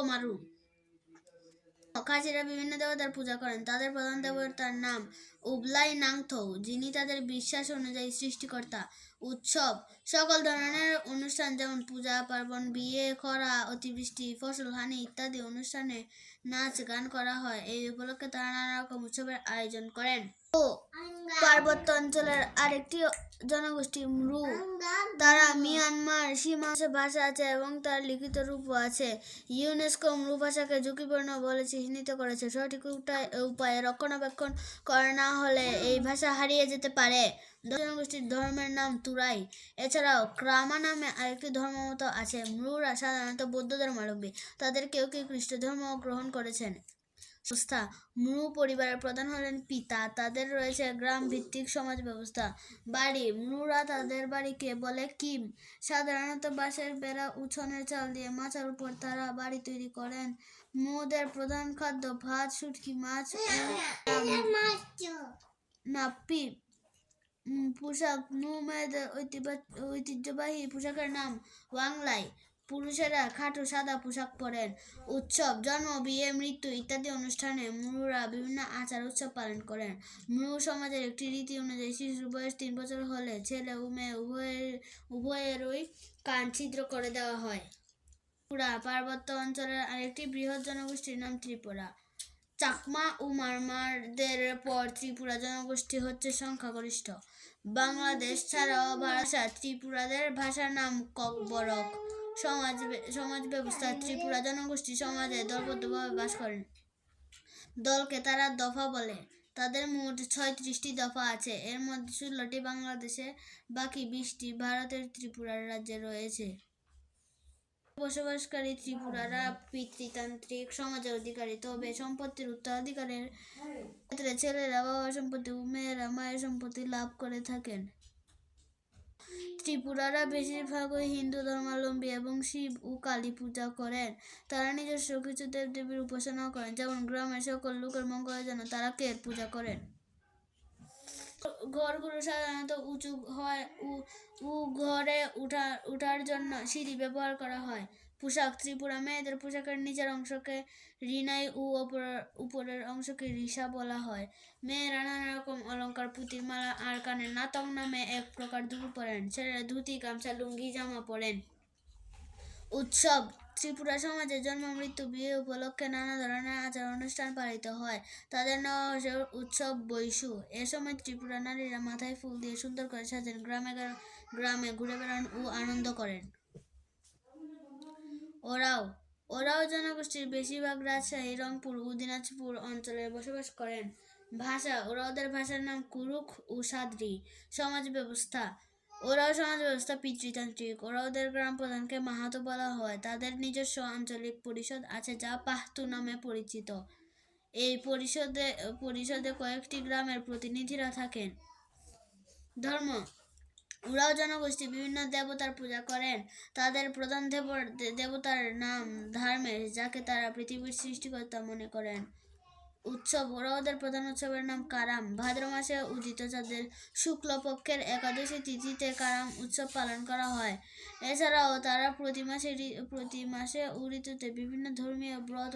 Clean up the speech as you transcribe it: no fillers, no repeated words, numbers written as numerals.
মারু। খাসিরা বিভিন্ন দেবতার পূজা করেন। তাদের প্রধান দেবতার নাম উবলাই নাংথৌ, যিনি তাদের বিশ্বাস অনুযায়ী সৃষ্টিকর্তা। উৎসব সকল ধরনের অনুষ্ঠান যেমন পূজা পার্বণ, বিয়ে, খরা, অতিবৃষ্টি, ফসল হানি ইত্যাদি অনুষ্ঠানে নাচ গান করা হয়। এই উপলক্ষে তারা নানা রকম উৎসবের আয়োজন করেন। পার্বত্য অঞ্চলের আরেকটি জনগোষ্ঠী মরু। তারা মিয়ানমার সীমান্ত ভাষা আছে এবং তার লিখিত রূপও আছে। ইউনেস্কো মরু ভাষাকে ঝুঁকিপূর্ণ বলে চিহ্নিত করেছে। সঠিক উপায়ে রক্ষণাবেক্ষণ করা না হলে এই ভাষা হারিয়ে যেতে পারে। জনগোষ্ঠীর ধর্মের নাম তুরাই। এছাড়াও ক্রামা নামে আরেকটি ধর্মমত আছে। মরুরা সাধারণত বৌদ্ধ ধর্মাবলম্বী। তাদের কেউ কেউ খ্রিস্ট ধর্ম গ্রহণ করেছেন। সংস্থা মরু পরিবারের প্রধান হলেন পিতা। তাদের রয়েছে গ্রাম ভিত্তিক সমাজ ব্যবস্থা। বাড়ি মরুরা তাদের বাড়িকে বলে কিম। সাধারণত বাঁশের বেড়া, উঠোনের চাল দিয়ে মাচার উপর তারা বাড়ি তৈরি করেন। মরুদের প্রধান খাদ্য ভাত, শুটকি মাছ ও নাপ্পি। পোশাক মেয়েদের ঐতিহ্যবাহী পোশাকের নাম ওয়াংলাই। পুরুষেরা খাটো সাদা পোশাক পরেন। উৎসব জন্ম, বিয়ে, মৃত্যু ইত্যাদি অনুষ্ঠানে মরুরা বিভিন্ন আচার উৎসব পালন করেন। মরু সমাজের একটি রীতি অনুযায়ী শিশুর বয়স 3 বছর হলে ছেলে ও মেয়ে উভয়েরই কান ছিদ্র করে দেওয়া হয়। ত্রিপুরা পার্বত্য অঞ্চলের আরেকটি বৃহৎ জনগোষ্ঠীর নাম ত্রিপুরা। চাকমা ও মারমারদের পর ত্রিপুরা জনগোষ্ঠী হচ্ছে সংখ্যাগরিষ্ঠ। বাংলাদেশ ছাড়াও ভাষা ত্রিপুরাদের ভাষার নাম ককবরক। সমাজ ব্যবস্থা ত্রিপুরা জনগোষ্ঠী সমাজে দলবদ্ধভাবে বাস করেন। দলকে তারা দফা বলে। তাদের মোট 36টি দফা আছে। এর মধ্যে 16টি বাংলাদেশে, বাকি 20টি ভারতের ত্রিপুরা রাজ্যে রয়েছে। বসবাসকারী ত্রিপুরারা পিতৃতান্ত্রিক সমাজের অধিকারী। তবে সম্পত্তির উত্তরাধিকারের ক্ষেত্রে ছেলেরা বাবার সম্পত্তি ও মেয়েরা মায়ের সম্পত্তি লাভ করে থাকেন। ত্রিপুরারা বেশিরভাগই হিন্দু ধর্মাবলম্বী এবং শিব ও কালী পূজা করেন। তারা নিজস্ব কিছু দেবদেবীর উপাসনা করেন, যেমন গ্রামের সকল লোকের মঙ্গলের জন্য তারা কের পূজা করেন। ঘরগুলো সাধারণত উঁচু হয় ও ঘরে উঠার জন্য সিঁড়ি ব্যবহার করা হয়। পোশাক ত্রিপুরা মেয়েদের পোশাকের নিচের অংশকে রিনাই ও উপরের অংশকে রিসা বলা হয়। মেয়েরা নানা রকম অলঙ্কার, পুঁতির মালা আর কানের নাতং নামে এক প্রকার দুল পরেন। ছেলেরা ধুতি, গামছা, লুঙ্গি, জামা পরেন। উৎসব ত্রিপুরা সমাজে জন্ম, মৃত্যু, বিয়ে উপলক্ষে নানা ধরনের আচার অনুষ্ঠান পালিত হয়। তাদের নববর্ষের উৎসব বৈশু। এ সময় ত্রিপুরা নারীরা মাথায় ফুল দিয়ে সুন্দর করে সাজেন, গ্রামে ঘুরে বেড়ান ও আনন্দ করেন। ওরাও জনগোষ্ঠীর বেশিরভাগ রাজশাহী, রংপুর ও দিনাজপুর অঞ্চলে বসবাস করেন। ভাষা ওরাওদের ভাষার নাম কুরুখ ও সাদ্রি। সমাজ ব্যবস্থা পিতৃতান্ত্রিক। ওরাওদের গ্রাম প্রধানকে মাহাতো বলা হয়। তাদের নিজস্ব আঞ্চলিক পরিষদ আছে যা পাহতু নামে পরিচিত। এই পরিষদে কয়েকটি গ্রামের প্রতিনিধিরা থাকেন। ধর্ম ওরাও জনগোষ্ঠী বিভিন্ন দেবতার পূজা করেন। তাদের প্রধান দেবতার নাম ধার্মেশ, যাকে তারা পৃথিবীর সৃষ্টিকর্তা মনে করেন। উৎসব ওরাওদের প্রধান উৎসবের নাম কারাম। ভাদ্র মাসে উদিত চাঁদের শুক্লপক্ষের একাদশী তিথিতে কারাম উৎসব পালন করা হয়। এছাড়াও তারা প্রতি মাসে ও ঋতুতে বিভিন্ন ধর্মীয় ব্রত